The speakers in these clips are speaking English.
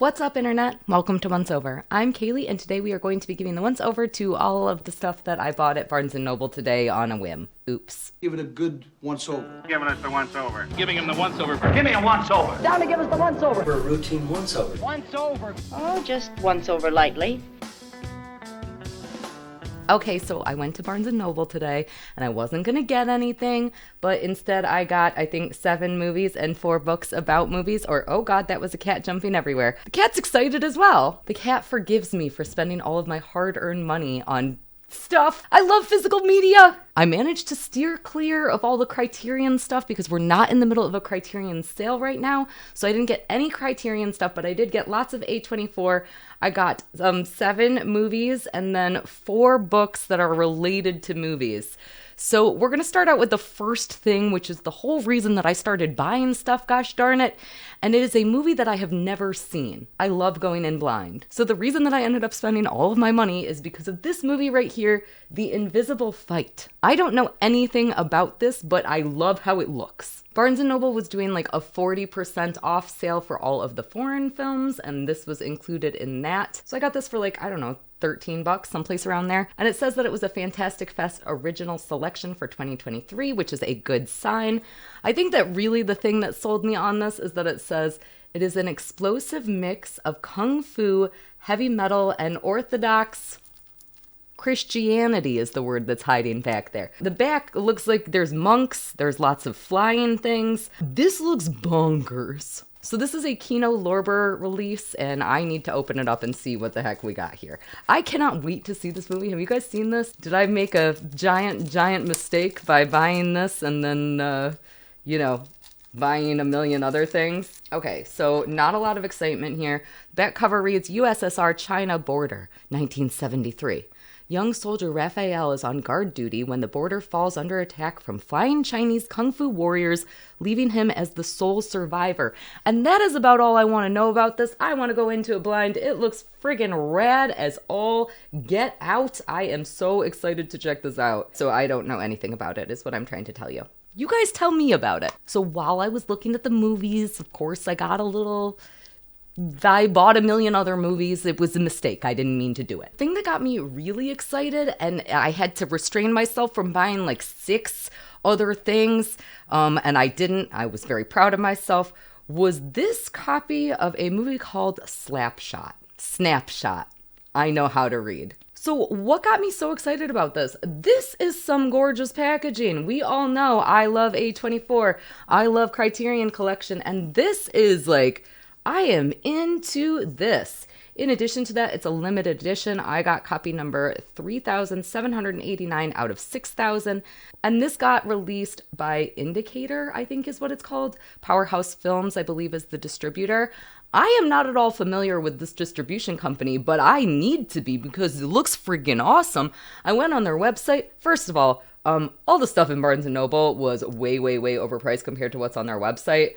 What's up, Internet? Welcome to Once Over. I'm Kaylee, and today we are going to be giving the once over to all of the stuff that I bought at Barnes & Noble today on a whim. Oops. Give it a good once over. Giving us the once over. Giving him the once over. Give me a once over. Down to give us the once over. For a routine once over. Once over. Oh, just once over lightly. Okay, so I went to Barnes & Noble today, and I wasn't going to get anything, but instead I got, I think, 7 movies and 4 books about movies, or, oh god, that was a cat jumping everywhere. The cat's excited as well. The cat forgives me for spending all of my hard-earned money on stuff. I love physical media. I managed to steer clear of all the Criterion stuff because we're not in the middle of a Criterion sale right now. So I didn't get any Criterion stuff, but I did get lots of A24. I got 7 movies and then 4 books that are related to movies. So we're going to start out with the first thing, which is the whole reason that I started buying stuff, gosh darn it. And it is a movie that I have never seen. I love going in blind. So the reason that I ended up spending all of my money is because of this movie right here, The Invisible Fight. I don't know anything about this, but I love how it looks. Barnes & Noble was doing like a 40% off sale for all of the foreign films, and this was included in that. So I got this for like, I don't know, $13, someplace around there. And it says that it was a Fantastic Fest original selection for 2023, which is a good sign. I think that really the thing that sold me on this is that it says it is an explosive mix of kung fu, heavy metal, and orthodox Christianity is the word that's hiding back there. The back looks like there's monks, there's lots of flying things. This looks bonkers. So this is a Kino Lorber release, and I need to open it up and see what the heck we got here. I cannot wait to see this movie. Have you guys seen this? Did I make a giant mistake by buying this and then, buying a million other things? Okay, so not a lot of excitement here. Back cover reads, USSR-China border, 1973. Young soldier Raphael is on guard duty when the border falls under attack from flying Chinese kung fu warriors, leaving him as the sole survivor. And that is about all I want to know about this. I want to go into it blind. It looks friggin' rad as all get out. I am so excited to check this out. So I don't know anything about it, is what I'm trying to tell you. You guys tell me about it. So while I was looking at the movies, of course, I bought a million other movies. It was a mistake. I didn't mean to do it. The thing that got me really excited, and I had to restrain myself from buying like 6 other things, and I didn't. I was very proud of myself, was this copy of a movie called Slapshot Snapshot. I know how to read. So what got me so excited about this? This is some gorgeous packaging. We all know I love A24. I love Criterion Collection, and this is like, I am into this. In addition to that, it's a limited edition. I got copy number 3,789 out of 6,000. And this got released by Indicator, I think is what it's called. Powerhouse Films, I believe, is the distributor. I am not at all familiar with this distribution company, but I need to be because it looks friggin' awesome. I went on their website. First of all the stuff in Barnes & Noble was way overpriced compared to what's on their website.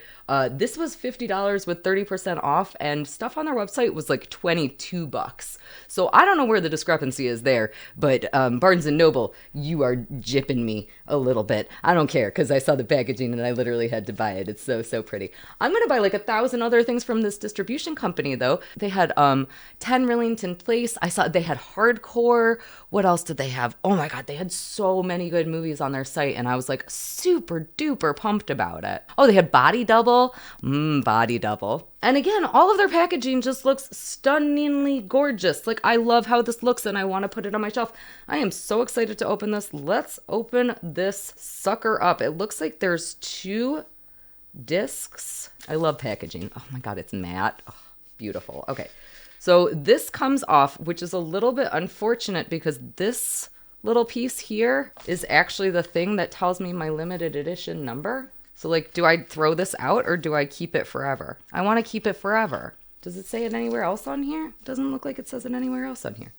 This was $50 with 30% off, and stuff on their website was like $22. So I don't know where the discrepancy is there, but Barnes & Noble, you are jipping me a little bit. I don't care, because I saw the packaging and I literally had to buy it. It's so pretty. I'm going to buy like 1,000 other things from this distribution company, though. They had 10 Rillington Place. I saw they had Hardcore. What else did they have? Oh my god, they had so many good movies on their site, and I was like super duper pumped about it. Oh, they had Body Double. Body Double. And again, all of their packaging just looks stunningly gorgeous. Like, I love how this looks, and I want to put it on my shelf. I am so excited to open this. Let's open this sucker up. It looks like there's 2 discs. I love packaging. Oh my god, it's matte. Oh, beautiful. Okay. So this comes off, which is a little bit unfortunate because this little piece here is actually the thing that tells me my limited edition number. So like, do I throw this out or do I keep it forever? I want to keep it forever. Does it say it anywhere else on here? Doesn't look like it says it anywhere else on here.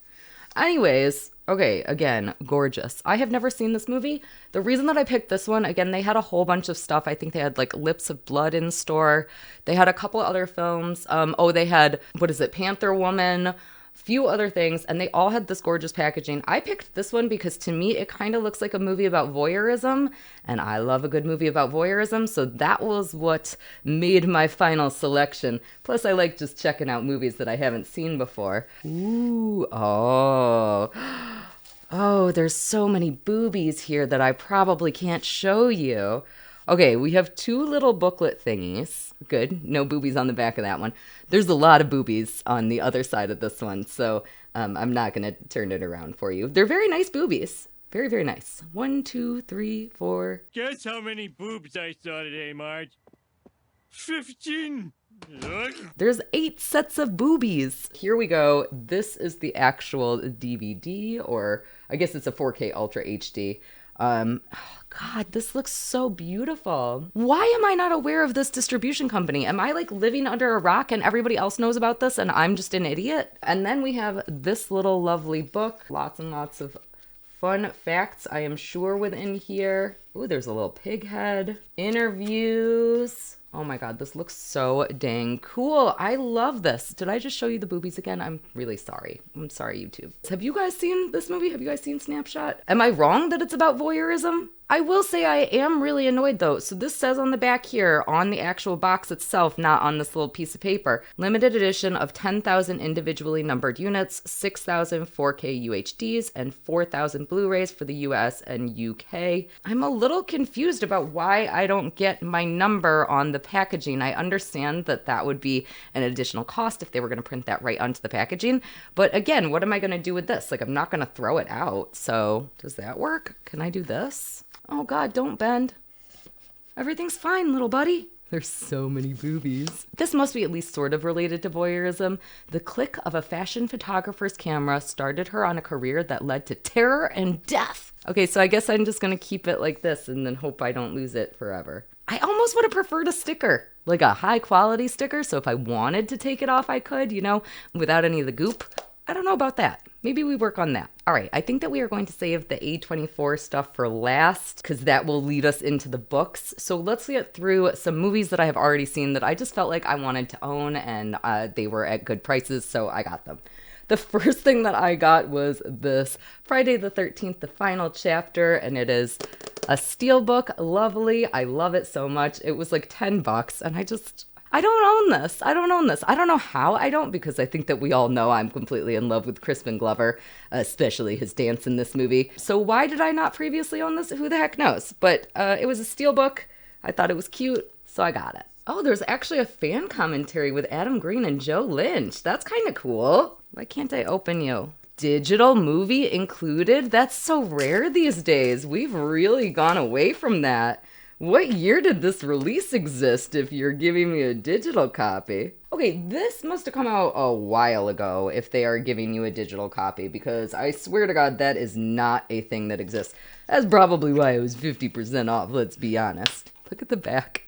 Anyways, okay, again, gorgeous. I have never seen this movie. The reason that I picked this one, again, they had a whole bunch of stuff. I think they had like Lips of Blood in store. They had a couple other films. They had, Panther Woman, few other things, and they all had this gorgeous packaging. I picked this one because to me it kind of looks like a movie about voyeurism, and I love a good movie about voyeurism, so that was what made my final selection. Plus I like just checking out movies that I haven't seen before. Ooh, oh, there's so many boobies here that I probably can't show you. Okay, we have two little booklet thingies. Good. No boobies on the back of that one. There's a lot of boobies on the other side of this one, so I'm not going to turn it around for you. They're very nice boobies. Very, very nice. 1, 2, 3, 4. Guess how many boobs I saw today, Marge? 15. There's 8 sets of boobies. Here we go. This is the actual DVD, or I guess it's a 4K Ultra HD. Oh God, this looks so beautiful. Why am I not aware of this distribution company? Am I like living under a rock and everybody else knows about this and I'm just an idiot? And then we have this little lovely book. Lots and lots of fun facts, I am sure, within here. Ooh, there's a little pig head. Interviews. Oh my God, this looks so dang cool. I love this. Did I just show you the boobies again? I'm really sorry. I'm sorry, YouTube. Have you guys seen this movie? Have you guys seen Snapshot? Am I wrong that it's about voyeurism? I will say I am really annoyed though. So this says on the back here, on the actual box itself, not on this little piece of paper, limited edition of 10,000 individually numbered units, 6,000 4K UHDs, and 4,000 Blu-rays for the US and UK. I'm a little confused about why I don't get my number on the packaging. I understand that that would be an additional cost if they were going to print that right onto the packaging. But again, what am I going to do with this? Like, I'm not going to throw it out. So does that work? Can I do this? Oh God, don't bend. Everything's fine, little buddy. There's so many boobies. This must be at least sort of related to voyeurism. The click of a fashion photographer's camera started her on a career that led to terror and death. Okay, so I guess I'm just gonna keep it like this and then hope I don't lose it forever. I almost would have preferred a sticker, like a high quality sticker, so if I wanted to take it off, I could, you know, without any of the goop. I don't know about that. Maybe we work on that. All right, I think that we are going to save the A24 stuff for last because that will lead us into the books. So let's get through some movies that I have already seen that I just felt like I wanted to own, and they were at good prices, so I got them. The first thing that I got was this Friday the 13th, the final chapter, and it is a steelbook. Lovely. I love it so much. It was like $10, and I don't own this. I don't own this. I don't know how I don't, because I think that we all know I'm completely in love with Crispin Glover, especially his dance in this movie. So why did I not previously own this? Who the heck knows? But it was a steelbook. I thought it was cute, so I got it. Oh, there's actually a fan commentary with Adam Green and Joe Lynch. That's kind of cool. Why can't I open you? Digital movie included? That's so rare these days. We've really gone away from that. What year did this release exist if you're giving me a digital copy? Okay, this must have come out a while ago if they are giving you a digital copy, because I swear to God that is not a thing that exists. That's probably why it was 50% off, let's be honest. Look at the back.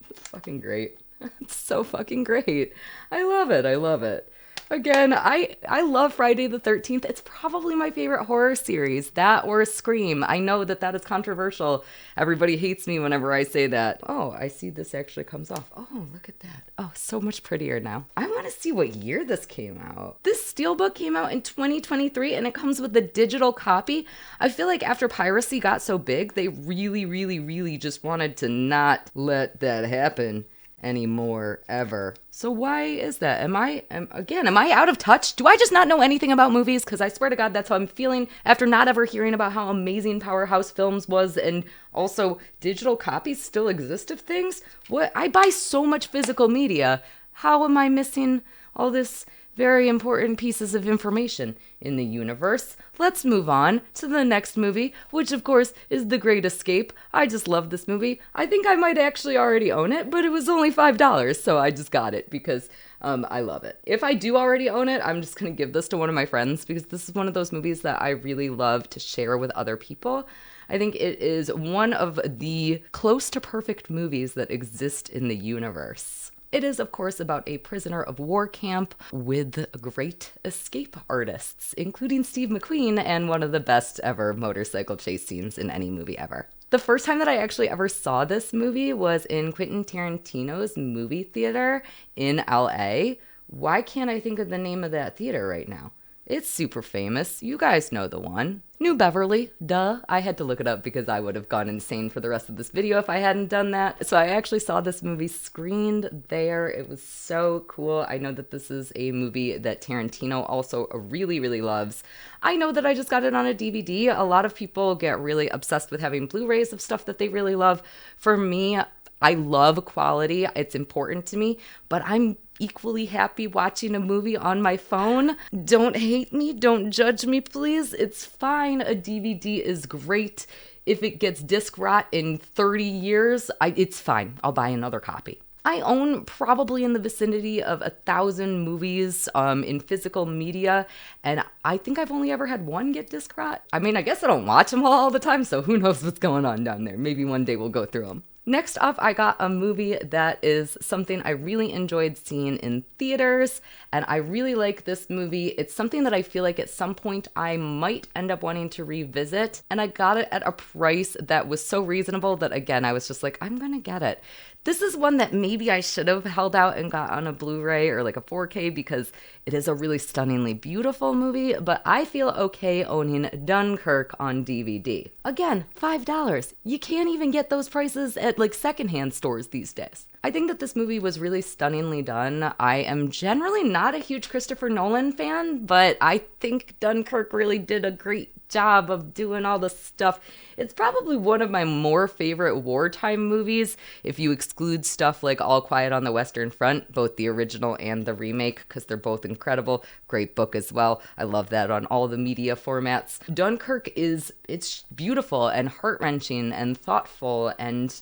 It's fucking great. It's so fucking great. I love it. I love it. Again, I love Friday the 13th. It's probably my favorite horror series, that or Scream. I know that that is controversial. Everybody hates me whenever I say that. Oh, I see this actually comes off. Oh, look at that. Oh, so much prettier now. I want to see what year this came out. This steelbook came out in 2023 and it comes with the digital copy. I feel like after piracy got so big, they really just wanted to not let that happen anymore ever. So why is that? Am I out of touch? Do I just not know anything about movies? Because I swear to God, that's how I'm feeling after not ever hearing about how amazing Powerhouse Films was, and also digital copies still exist of things. What? I buy so much physical media. How am I missing all this very important pieces of information in the universe? Let's move on to the next movie, which of course is The Great Escape. I just love this movie. I think I might actually already own it, but it was only $5, so I just got it because I love it. If I do already own it, I'm just going to give this to one of my friends because this is one of those movies that I really love to share with other people. I think it is one of the close to perfect movies that exist in the universe. It is, of course, about a prisoner of war camp with great escape artists, including Steve McQueen, and one of the best ever motorcycle chase scenes in any movie ever. The first time that I actually ever saw this movie was in Quentin Tarantino's movie theater in LA, Why can't I think of the name of that theater right now? It's super famous. You guys know the one. New Beverly. Duh. I had to look it up because I would have gone insane for the rest of this video if I hadn't done that. So I actually saw this movie screened there. It was so cool. I know that this is a movie that Tarantino also really, really loves. I know that I just got it on a DVD. A lot of people get really obsessed with having Blu-rays of stuff that they really love. For me, I love quality. It's important to me, but I'm equally happy watching a movie on my phone. Don't hate me. Don't judge me, please. It's fine. A DVD is great. If it gets disc rot in 30 years, it's fine. I'll buy another copy. I own probably in the vicinity of 1,000 movies in physical media, and I think I've only ever had one get disc rot. I mean, I guess I don't watch them all the time, so who knows what's going on down there. Maybe one day we'll go through them. Next up, I got a movie that is something I really enjoyed seeing in theaters, and I really like this movie. It's something that I feel like at some point I might end up wanting to revisit, and I got it at a price that was so reasonable that, again, I was just like, I'm gonna get it. This is one that maybe I should have held out and got on a Blu-ray or like a 4K because it is a really stunningly beautiful movie, but I feel okay owning Dunkirk on DVD. Again, $5. You can't even get those prices at like secondhand stores these days. I think that this movie was really stunningly done. I am generally not a huge Christopher Nolan fan, but I think Dunkirk really did a great job of doing all the stuff. It's probably one of my more favorite wartime movies, if you exclude stuff like All Quiet on the Western Front, both the original and the remake, because they're both incredible. Great book as well. I love that on all the media formats. Dunkirk it's beautiful and heart-wrenching and thoughtful and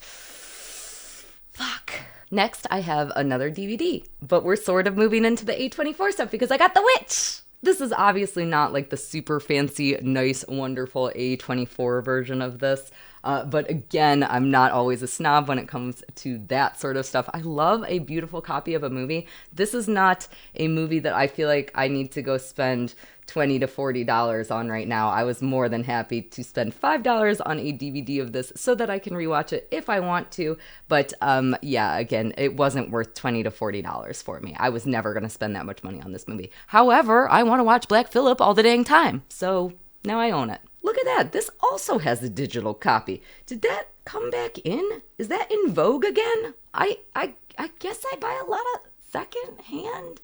fuck. Next, I have another DVD, but we're sort of moving into the A24 stuff because I got The Witch. This is obviously not like the super fancy, nice, wonderful A24 version of this. But again, I'm not always a snob when it comes to that sort of stuff. I love a beautiful copy of a movie. This is not a movie that I feel like I need to go spend $20 to $40 on right now. I was more than happy to spend $5 on a DVD of this so that I can rewatch it if I want to. But yeah, again, it wasn't worth $20 to $40 for me. I was never going to spend that much money on this movie. However, I want to watch Black Phillip all the dang time. So now I own it. Look at that. This also has a digital copy. Did that come back in? Is that in vogue again? I guess I buy a lot of second-hand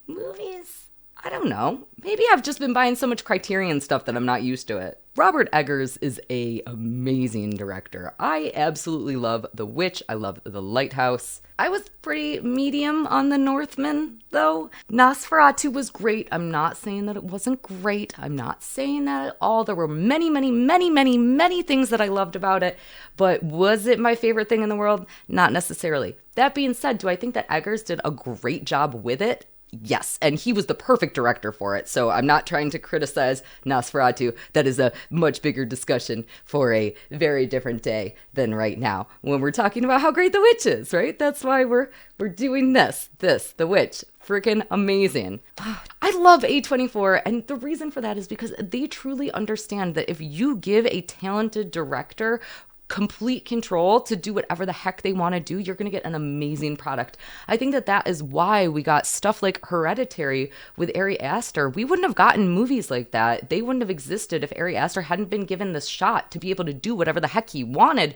movies. I don't know. Maybe I've just been buying so much Criterion stuff that I'm not used to it. Robert Eggers is an amazing director. I absolutely love The Witch. I love The Lighthouse. I was pretty medium on The Northman, though. Nosferatu was great. I'm not saying that it wasn't great. I'm not saying that at all. There were many, many, many, many, many things that I loved about it. But was it my favorite thing in the world? Not necessarily. That being said, do I think that Eggers did a great job with it? Yes, and he was the perfect director for it, so I'm not trying to criticize Nosferatu. That is a much bigger discussion for a very different day than right now, when we're talking about how great The Witch is, right? That's why we're doing this, The Witch. Freaking amazing. I love A24, and the reason for that is because they truly understand that if you give a talented director complete control to do whatever the heck they want to do, you're going to get an amazing product. I think that is why we got stuff like Hereditary with Ari Aster. We wouldn't have gotten movies like that. They wouldn't have existed if Ari Aster hadn't been given this shot to be able to do whatever the heck he wanted.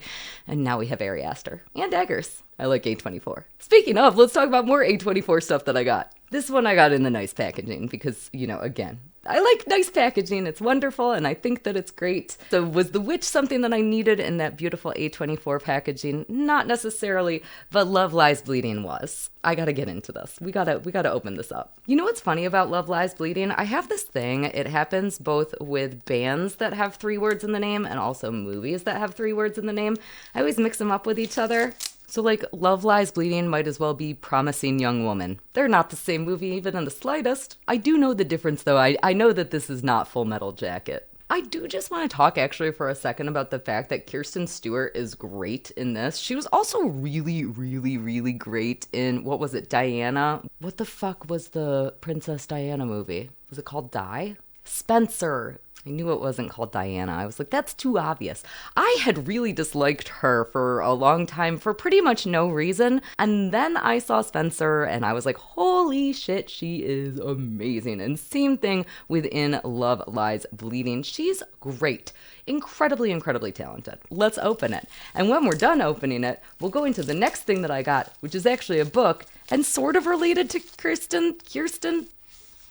And now we have Ari Aster and Eggers. I like A24. Speaking of, let's talk about more A24 stuff that I got. This one I got in the nice packaging because, again, I like nice packaging. It's wonderful, and I think that it's great. So was The Witch something that I needed in that beautiful A24 packaging? Not necessarily, but Love Lies Bleeding was. I gotta get into this. We gotta open this up. You know what's funny about Love Lies Bleeding? I have this thing. It happens both with bands that have 3 words in the name and also movies that have 3 words in the name. I always mix them up with each other. So like Love Lies Bleeding might as well be Promising Young Woman. They're not the same movie even in the slightest. I do know the difference though. I know that this is not Full Metal Jacket. I do just want to talk actually for a second about the fact that Kirsten Stewart is great in this. She was also really, really, really great in, what was it, Diana? What the fuck was the Princess Diana movie? Was it called Die? Spencer. I knew it wasn't called Diana. I was like, that's too obvious. I had really disliked her for a long time for pretty much no reason. And then I saw Spencer and I was like, holy shit, she is amazing. And same thing within Love Lies Bleeding. She's great. Incredibly, incredibly talented. Let's open it. And when we're done opening it, we'll go into the next thing that I got, which is actually a book and sort of related to Kirsten.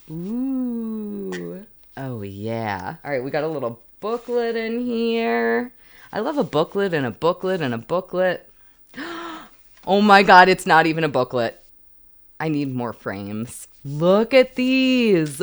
Ooh. Oh, yeah. All right, we got a little booklet in here. I love a booklet and a booklet and a booklet. Oh my God, it's not even a booklet. I need more frames. Look at these.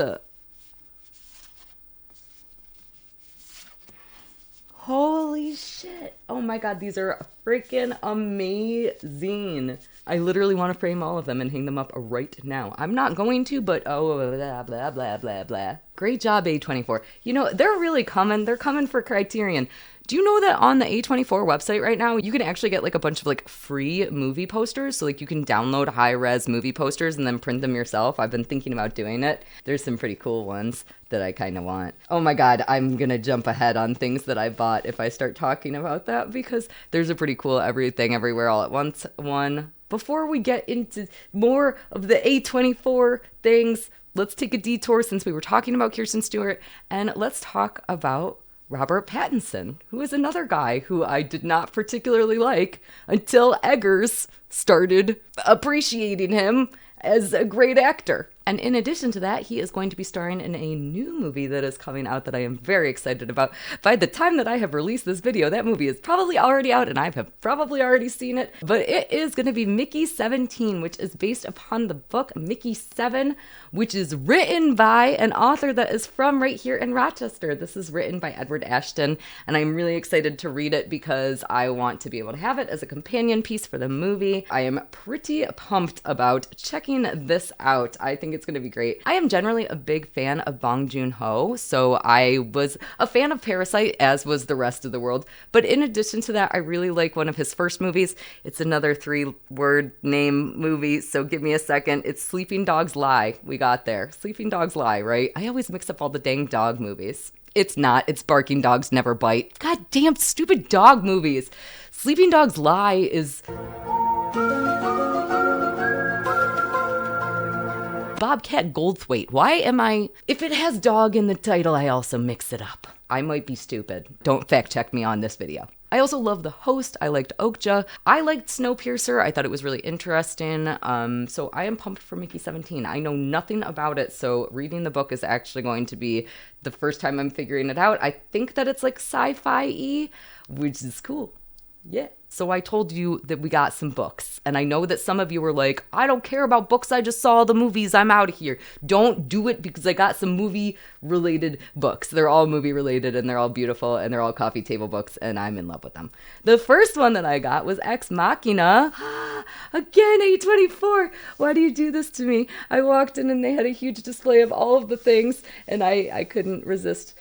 Holy shit. Oh my God, these are freaking amazing. I literally want to frame all of them and hang them up right now. I'm not going to, but oh, blah, blah, blah, blah, blah. Great job, A24. You know, they're really coming. They're coming for Criterion. Do you know that on the A24 website right now, you can actually get like a bunch of like free movie posters? So like you can download high-res movie posters and then print them yourself. I've been thinking about doing it. There's some pretty cool ones that I kind of want. Oh my God, I'm going to jump ahead on things that I bought if I start talking about that because there's a pretty cool Everything Everywhere All at Once one. Before we get into more of the A24 things, let's take a detour since we were talking about Kirsten Stewart and let's talk about Robert Pattinson, who is another guy who I did not particularly like until Eggers started appreciating him as a great actor. And in addition to that, he is going to be starring in a new movie that is coming out that I am very excited about. By the time that I have released this video, that movie is probably already out and I have probably already seen it. But it is going to be Mickey 17, which is based upon the book Mickey 7, which is written by an author that is from right here in Rochester. This is written by Edward Ashton, and I'm really excited to read it because I want to be able to have it as a companion piece for the movie. I am pretty pumped about checking this out. I think it's going to be great. I am generally a big fan of Bong Joon-ho, so I was a fan of Parasite, as was the rest of the world. But in addition to that, I really like one of his first movies. It's another 3-word name movie, so give me a second. It's Sleeping Dogs Lie. We got there. Sleeping Dogs Lie, right? I always mix up all the dang dog movies. It's not. It's Barking Dogs Never Bite. God damn stupid dog movies. Sleeping Dogs Lie is... Bobcat Goldthwait. Why am I... If it has dog in the title, I also mix it up. I might be stupid. Don't fact check me on this video. I also love The Host. I liked Okja. I liked Snowpiercer. I thought it was really interesting. So I am pumped for Mickey 17. I know nothing about it, so reading the book is actually going to be the first time I'm figuring it out. I think that it's like sci-fi-y, which is cool. Yeah. So I told you that we got some books, and I know that some of you were like, I don't care about books, I just saw the movies, I'm out of here. Don't do it because I got some movie-related books. They're all movie-related, and they're all beautiful, and they're all coffee table books, and I'm in love with them. The first one that I got was Ex Machina. Again, A24, why do you do this to me? I walked in, and they had a huge display of all of the things, and I couldn't resist.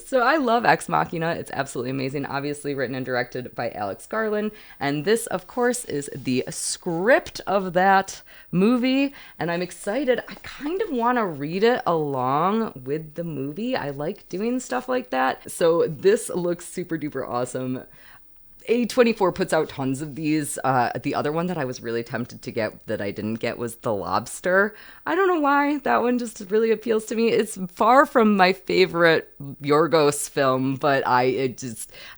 So I love Ex Machina. It's absolutely amazing. Obviously written and directed by Alex Garland. And this, of course, is the script of that movie. And I'm excited. I kind of want to read it along with the movie. I like doing stuff like that. So this looks super duper awesome. A24 puts out tons of these. The other one that I was really tempted to get that I didn't get was The Lobster. I don't know why. That one just really appeals to me. It's far from my favorite Yorgos film, but I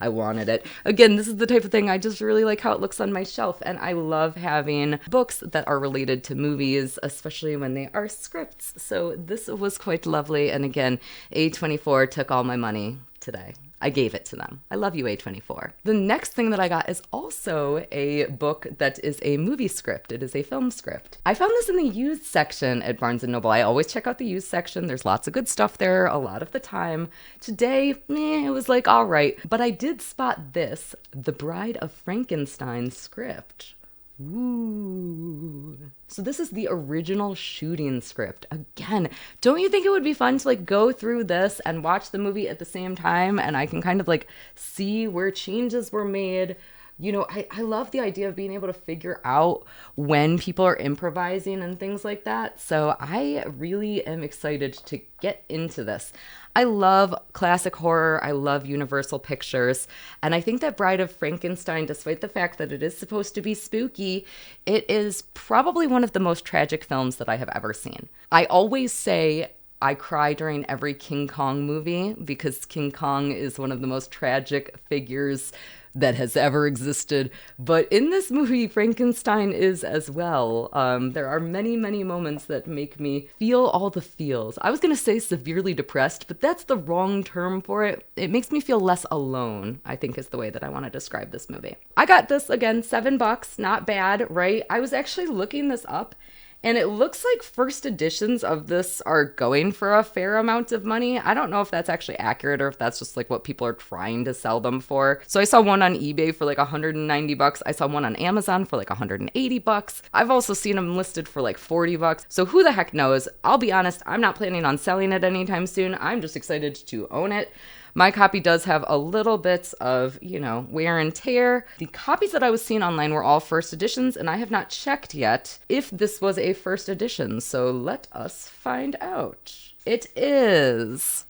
wanted it. Again, this is the type of thing I just really like how it looks on my shelf, and I love having books that are related to movies, especially when they are scripts. So this was quite lovely, and again, A24 took all my money today. I gave it to them. I love you, A24. The next thing that I got is also a book that is a movie script. It is a film script. I found this in the used section at Barnes & Noble. I always check out the used section. There's lots of good stuff there a lot of the time. Today, it was like, all right. But I did spot this, The Bride of Frankenstein script. Ooh. So this is the original shooting script. Again, don't you think it would be fun to like go through this and watch the movie at the same time, and I can kind of like see where changes were made, You know, I love the idea of being able to figure out when people are improvising and things like that. So I really am excited to get into this. I love classic horror. I love Universal Pictures. And I think that Bride of Frankenstein, despite the fact that it is supposed to be spooky, it is probably one of the most tragic films that I have ever seen. I always say I cry during every King Kong movie because King Kong is one of the most tragic figures that has ever existed. But in this movie, Frankenstein is as well. There are many, many moments that make me feel all the feels. I was going to say severely depressed, but that's the wrong term for it. It makes me feel less alone, I think is the way that I want to describe this movie. I got this, again, $7, not bad, right? I was actually looking this up, and it looks like first editions of this are going for a fair amount of money. I don't know if that's actually accurate or if that's just like what people are trying to sell them for. So I saw one on eBay for like $190. I saw one on Amazon for like $180. I've also seen them listed for like $40. So who the heck knows? I'll be honest, I'm not planning on selling it anytime soon. I'm just excited to own it. My copy does have a little bit of, you know, wear and tear. The copies that I was seeing online were all first editions, and I have not checked yet if this was a first edition. So let us find out. It is.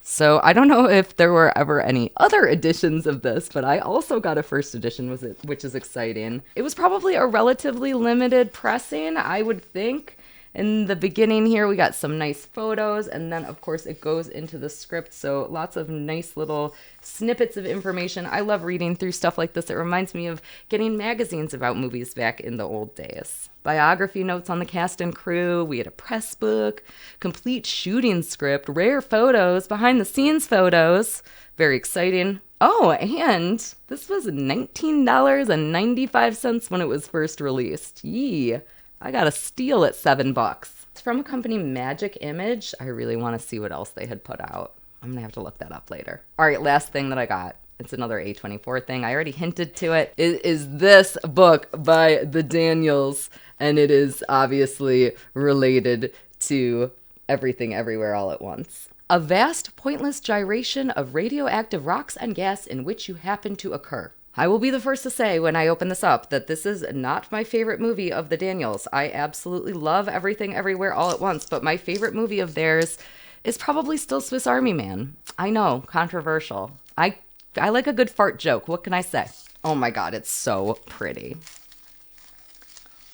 So I don't know if there were ever any other editions of this, but I also got a first edition, which is exciting. It was probably a relatively limited pressing, I would think. In the beginning here, we got some nice photos, and then, of course, it goes into the script, so lots of nice little snippets of information. I love reading through stuff like this. It reminds me of getting magazines about movies back in the old days. Biography notes on the cast and crew. We had a press book, complete shooting script, rare photos, behind-the-scenes photos. Very exciting. Oh, and this was $19.95 when it was first released. Yee. I got a steal at $7. It's from a company, Magic Image. I really want to see what else they had put out. I'm going to have to look that up later. All right, last thing that I got. It's another A24 thing. I already hinted to it. It is this book by the Daniels, and it is obviously related to Everything Everywhere All at Once. A vast, pointless gyration of radioactive rocks and gas in which you happen to occur. I will be the first to say when I open this up that this is not my favorite movie of the Daniels. I absolutely love Everything Everywhere All at Once, but my favorite movie of theirs is probably still Swiss Army Man. I know, controversial. I like a good fart joke. What can I say? Oh my God, it's so pretty.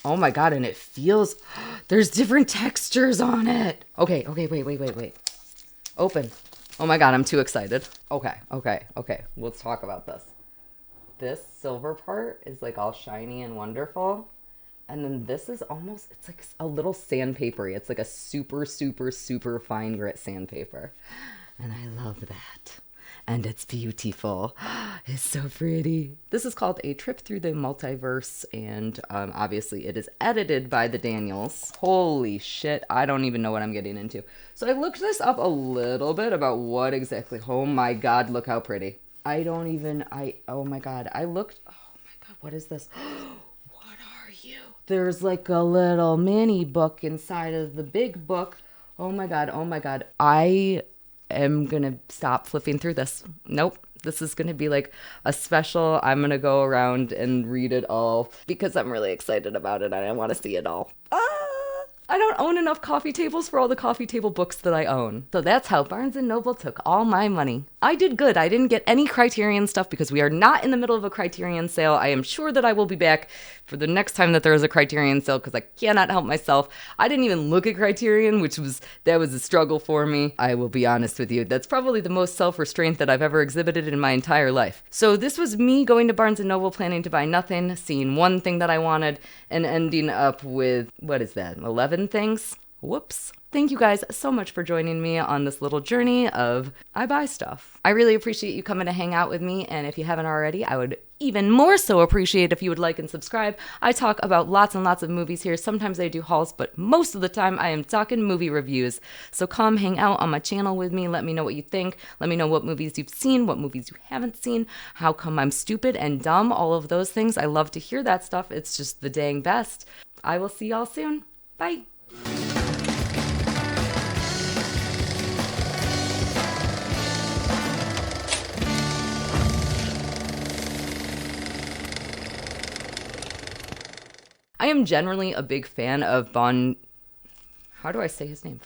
Oh my God, and it feels, there's different textures on it. Okay, wait. Open. Oh my God, I'm too excited. Okay. Let's talk about this. This silver part is like all shiny and wonderful. And then this is almost, it's like a little sandpapery. It's like a super, super, super fine grit sandpaper. And I love that. And it's beautiful. It's so pretty. This is called A Trip Through the Multiverse. And obviously it is edited by the Daniels. Holy shit. I don't even know what I'm getting into. So I looked this up a little bit about what exactly. Oh my God, look how pretty. Oh my God, what is this? What are you? There's like a little mini book inside of the big book. Oh my God. I am gonna stop flipping through this. Nope. This is going to be like a special. I'm going to go around and read it all because I'm really excited about it and I want to see it all. I don't own enough coffee tables for all the coffee table books that I own. So that's how Barnes & Noble took all my money. I did good. I didn't get any Criterion stuff because we are not in the middle of a Criterion sale. I am sure that I will be back for the next time that there is a Criterion sale because I cannot help myself. I didn't even look at Criterion, that was a struggle for me. I will be honest with you. That's probably the most self-restraint that I've ever exhibited in my entire life. So this was me going to Barnes & Noble planning to buy nothing, seeing one thing that I wanted, and ending up with, 11 things? Whoops. Thank you guys so much for joining me on this little journey of I buy stuff. I really appreciate you coming to hang out with me, and if you haven't already, I would even more so appreciate if you would like and subscribe. I talk about lots and lots of movies here. Sometimes I do hauls, but most of the time I am talking movie reviews. So come hang out on my channel with me. Let me know what you think. Let me know what movies you've seen, what movies you haven't seen, how come I'm stupid and dumb, all of those things. I love to hear that stuff. It's just the dang best. I will see y'all soon. Bye. I am generally a big fan of Bon. How do I say his name?